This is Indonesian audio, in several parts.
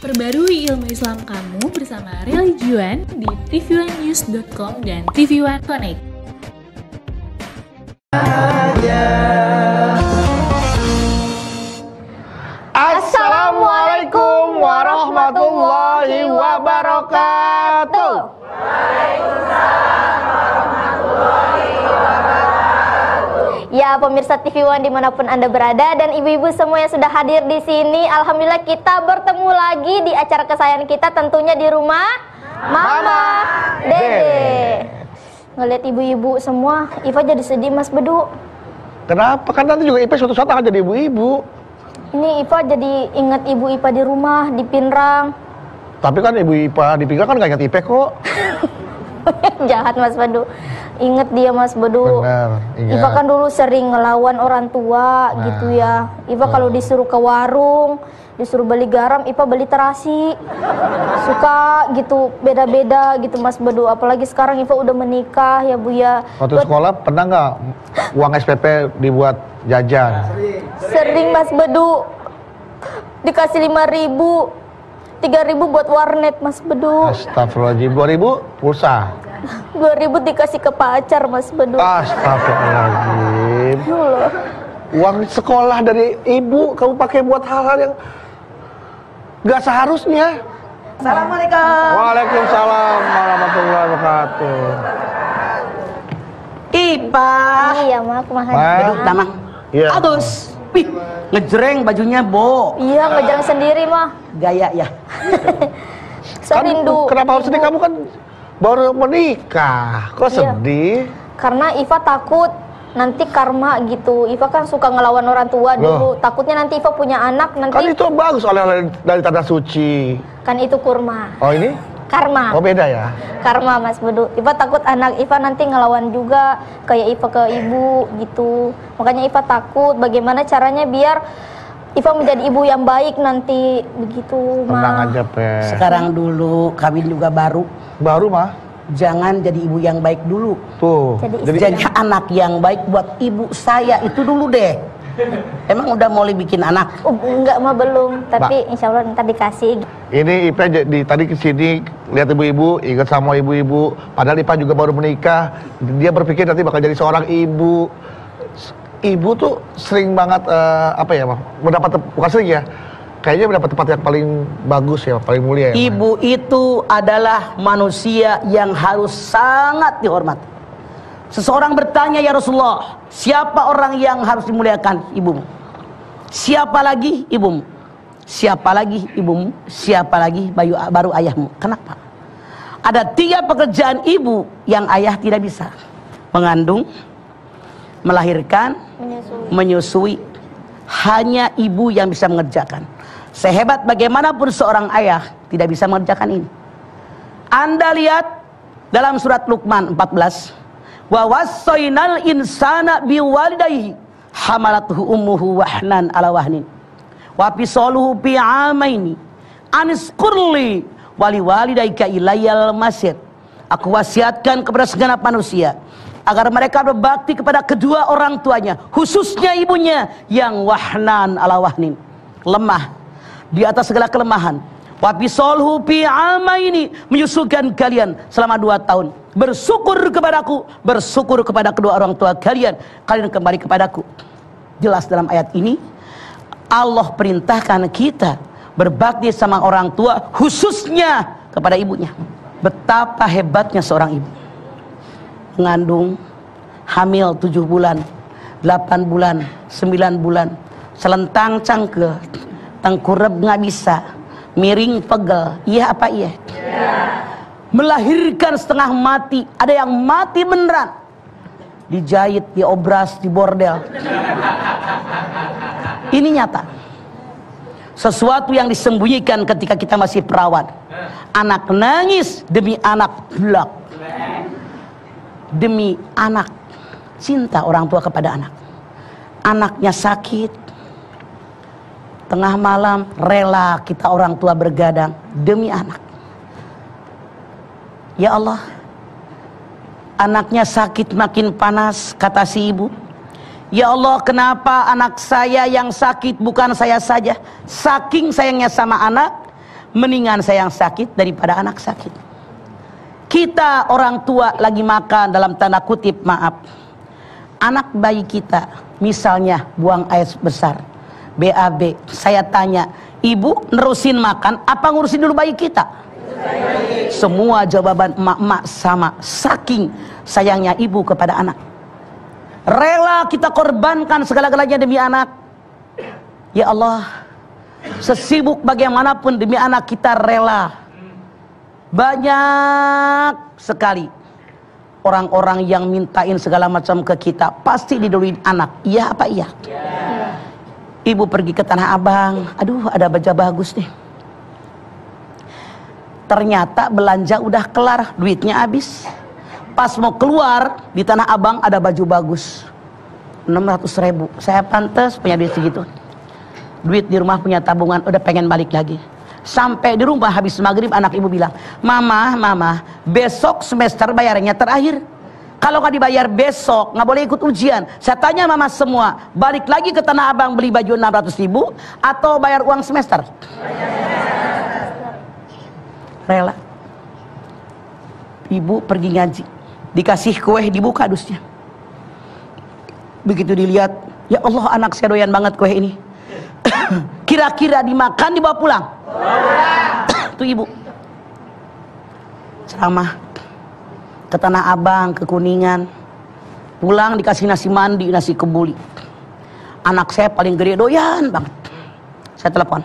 Perbarui ilmu Islam kamu bersama Religion di tv1news.com dan TV1 Connect. Assalamualaikum warahmatullahi wabarakatuh. Ya, pemirsa TV1 dimanapun Anda berada dan ibu-ibu semua yang sudah hadir di sini, alhamdulillah kita bertemu lagi di acara kesayangan kita, tentunya di rumah Mama Dede. Ngeliat ibu-ibu semua, Iva jadi sedih, Mas Bedu. Kenapa? Kan nanti juga Ipa suatu saat akan jadi ibu-ibu. Ini Iva jadi ingat ibu Ipa di rumah, di Pinrang. Tapi kan ibu Ipa di Pinrang kan gak ingat Ipa kok. Jahat Mas Bedu. Ingat dia Mas Bedu. Benar, ingat. Iva kan dulu sering ngelawan orang tua gitu ya. Iva kalau disuruh ke warung, disuruh beli garam, Iva beli terasi. Suka gitu, beda-beda gitu Mas Bedu. Apalagi sekarang Iva udah menikah ya Bu ya. Waktu sekolah pernah nggak uang SPP dibuat jajan? Sering Mas Bedu. Dikasih 5.000, 3.000 buat warnet Mas Bedu. Astagfirullahaladzim, 2.000 pulsa. 2.000 dikasih ke pacar Mas Bedu. Astagfirullahaladzim. Uang sekolah dari ibu kamu pakai buat hal-hal yang gak seharusnya. Assalamualaikum. Waalaikumsalam warahmatullahi wabarakatuh. Ipa. Iya Ma, aku makan. Duduk tamang. Iya. Aduh. Wih, ngejreng bajunya Bo. Iya, ngejalan sendiri mah. Gaya ya. Saya rindu. Kenapa harus sedih? Kamu kan baru menikah. Kok Iya. sedih? Karena Iva takut nanti karma gitu. Iva kan suka ngelawan orang tua dulu. Takutnya nanti Iva punya anak nanti. Kan itu bagus oleh dari tanah suci. Kan itu kurma. Oh ini? Karma. Oh beda ya? Karma Mas Bedu. Iva takut anak Iva nanti ngelawan juga kayak Iva ke ibu gitu. Makanya Iva takut bagaimana caranya biar Iva menjadi ibu yang baik nanti begitu Ma. Tenang aja Pe. Sekarang dulu kawin juga baru. Baru mah? Jangan jadi ibu yang baik dulu. Tuh. Jadi anak yang baik buat ibu saya itu dulu deh. Emang udah mulai bikin anak? Enggak mah belum, tapi insya Allah ntar dikasih. Ini Ipa tadi kesini lihat ibu-ibu, ingat sama ibu-ibu. Padahal Ipa juga baru menikah. Dia berpikir nanti bakal jadi seorang ibu. Ibu tuh sering banget mendapat, bukan sering ya, kayaknya mendapat tempat yang paling bagus ya, paling mulia ya. Ibu itu adalah manusia yang harus sangat dihormati. Seseorang bertanya, ya Rasulullah, siapa orang yang harus dimuliakan? Ibumu. Siapa lagi? Ibumu. Siapa lagi? Ibumu. Siapa lagi? Baru ayahmu. Kenapa? Ada 3 pekerjaan ibu yang ayah tidak bisa. Mengandung, melahirkan, menyusui. Hanya ibu yang bisa mengerjakan. Sehebat bagaimanapun seorang ayah tidak bisa mengerjakan ini. Anda lihat dalam surat Luqman 14. Wa wassaynal insana biwalidayhi hamalatuhu ummuhu wahnan ala wahnin wa fisaluhu fi amaini aniskurli wali walidayka ilayal masir. Aku wasiatkan kepada segenap manusia agar mereka berbakti kepada kedua orang tuanya, khususnya ibunya yang wahnan ala wahnin, lemah di atas segala kelemahan. Wa fisaluhu fi amaini, menyusukan kalian selama 2 tahun. Bersyukur kepadaku, bersyukur kepada kedua orang tua kalian, kalian kembali kepadaku. Jelas dalam ayat ini Allah perintahkan kita berbakti sama orang tua, khususnya kepada ibunya. Betapa hebatnya seorang ibu. Mengandung, hamil 7 bulan, 8 bulan, 9 bulan, selentang cangkel, tengkurap nggak bisa, miring pegel, iya apa iya? Melahirkan setengah mati, ada yang mati beneran, dijahit, diobras, di bordel. Ini nyata. Sesuatu yang disembunyikan ketika kita masih perawan. Anak nangis demi anak belak. Demi anak, cinta orang tua kepada anak. Anaknya sakit, tengah malam rela kita orang tua bergadang demi anak. Ya Allah, anaknya sakit makin panas, kata si ibu. Ya Allah, kenapa anak saya yang sakit bukan saya saja? Saking sayangnya sama anak, Mendingan saya yang sakit daripada anak sakit. Kita orang tua lagi makan, dalam tanda kutip maaf, anak bayi kita misalnya buang air besar, BAB, saya tanya, ibu nerusin makan apa ngurusin dulu bayi kita? Semua jawaban emak-emak sama, saking sayangnya ibu kepada anak. Rela kita korbankan segala-galanya demi anak. Ya Allah, sesibuk bagaimanapun demi anak kita rela. Banyak sekali orang-orang yang mintain segala macam ke kita, pasti diduluin anak. Iya apa iya? Ibu pergi ke Tanah Abang, aduh ada baju bagus nih. Ternyata belanja udah kelar, duitnya habis. Pas mau keluar di Tanah Abang ada baju bagus 600.000. Saya pantas punya duit segitu. Duit di rumah punya tabungan, udah pengen balik lagi. Sampai di rumah habis maghrib anak ibu bilang, Mama, besok semester bayarnya terakhir. Kalau nggak dibayar besok nggak boleh ikut ujian. Saya tanya mama semua, balik lagi ke Tanah Abang beli baju 600.000 atau bayar uang semester? Rela. Ibu pergi ngaji, dikasih kue, dibuka dusnya. Begitu dilihat, ya Allah anak saya doyan banget kue ini. Kira-kira dimakan dibawa pulang? Tuh ibu ceramah ke Tanah Abang, ke Kuningan, pulang dikasih nasi mandi, nasi kebuli. Anak saya paling gede doyan banget. Saya telepon,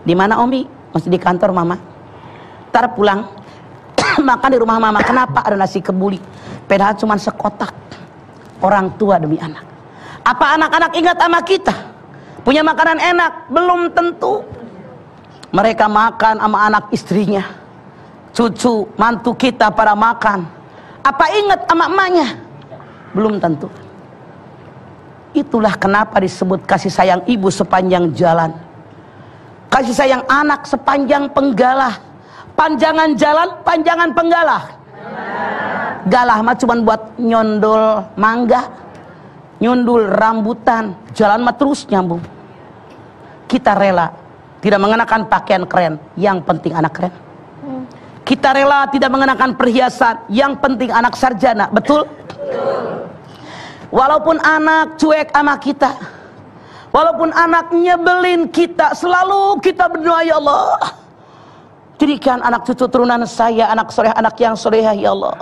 di mana Omi? Masih di kantor mama. Ntar pulang makan di rumah mama. Kenapa ada nasi kebuli? Padahal cuma sekotak. Orang tua demi anak. Apa anak-anak ingat sama kita? Punya makanan enak? Belum tentu. Mereka makan sama anak istrinya, cucu, mantu kita pada makan. Apa ingat sama emaknya? Belum tentu. Itulah kenapa disebut kasih sayang ibu sepanjang jalan. Kasih sayang anak sepanjang penggalah. Panjangan jalan, panjangan penggalah. Galah mah cuma buat nyondol mangga, nyundul rambutan, jalan mah terus nyambung. Kita rela tidak mengenakan pakaian keren, yang penting anak keren. Kita rela tidak mengenakan perhiasan, yang penting anak sarjana. Betul? Walaupun anak cuek sama kita, walaupun anak nyebelin kita, selalu kita berdoa, ya Allah, jadikan anak cucu turunan saya anak soleh, anak yang solehah, ya Allah.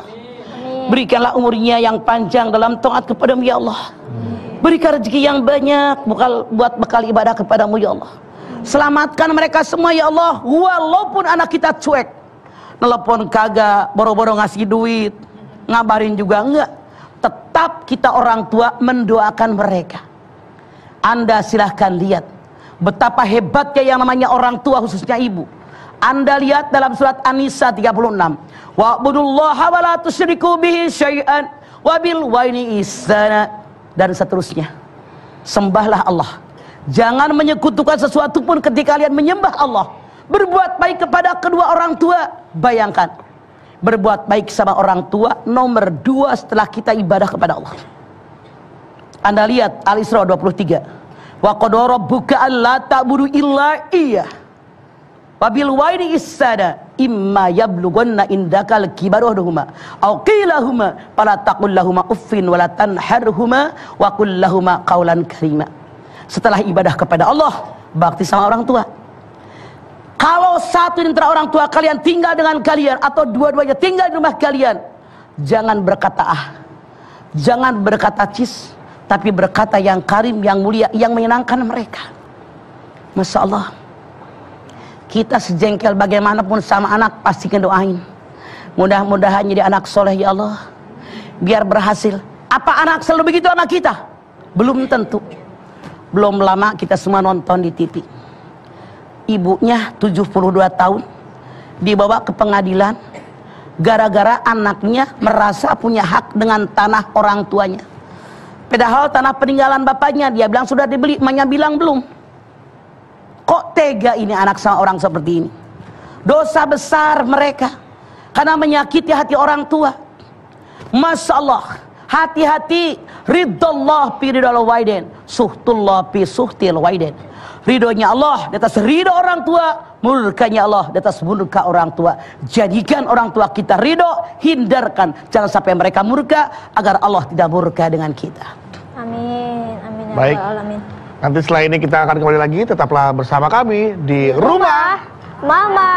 Berikanlah umurnya yang panjang dalam taat kepadamu, ya Allah. Berikan rezeki yang banyak buat bekal ibadah kepadamu, ya Allah. Selamatkan mereka semua, ya Allah. Walaupun anak kita cuek, nelpon kagak, boro-boro ngasih duit, ngabarin juga enggak, tetap kita orang tua mendoakan mereka. Anda silahkan lihat betapa hebatnya yang namanya orang tua, khususnya ibu. Anda lihat dalam surat An-Nisa 36, wa'budullaha wa la tusyriku bihi syai'an wa bil walidayni ihsana, dan seterusnya. Sembahlah Allah, jangan menyekutukan sesuatu pun ketika kalian menyembah Allah. Berbuat baik kepada kedua orang tua. Bayangkan, berbuat baik sama orang tua nomor 2 setelah kita ibadah kepada Allah. Anda lihat Al-Isra 23, wa qadara rabbuka alla ta'budu illa iyyah wa bil walidayni ihsana imma yablughanna indakal kibaru ahaduhuma aw qilahuma fala taqul lahumu uffin wa la tanharhuma wa qul lahumu qawlan karima. Setelah ibadah kepada Allah, bakti sama orang tua. Kalau satu di antara orang tua kalian tinggal dengan kalian atau dua-duanya tinggal di rumah kalian, jangan berkata jangan berkata cis, tapi berkata yang karim, yang mulia, yang menyenangkan mereka. Masya Allah. Kita sejengkel bagaimanapun sama anak, pasti ngedoain. Mudah-mudahan jadi anak soleh, ya Allah, biar berhasil. Apa anak selalu begitu sama kita? Belum tentu. Belum lama kita semua nonton di TV, ibunya 72 tahun dibawa ke pengadilan gara-gara anaknya merasa punya hak dengan tanah orang tuanya. Padahal tanah peninggalan bapaknya, dia bilang sudah dibeli, emaknya bilang belum. Kok tega ini anak sama orang seperti ini? Dosa besar mereka karena menyakiti hati orang tua. Masya Allah, hati-hati. Ridallah fi ridal walidain, suhtullah fi suhtil walidain. ridhonya Allah di atas ridho orang tua, murkanya Allah di atas murka orang tua. Jadikan orang tua kita ridho, hindarkan jangan sampai mereka murka, agar Allah tidak murka dengan kita. Amin, amin ya Baik. rabbal alamin. Nanti setelah ini kita akan kembali lagi, tetaplah bersama kami di Rumah Mama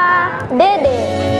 Dede.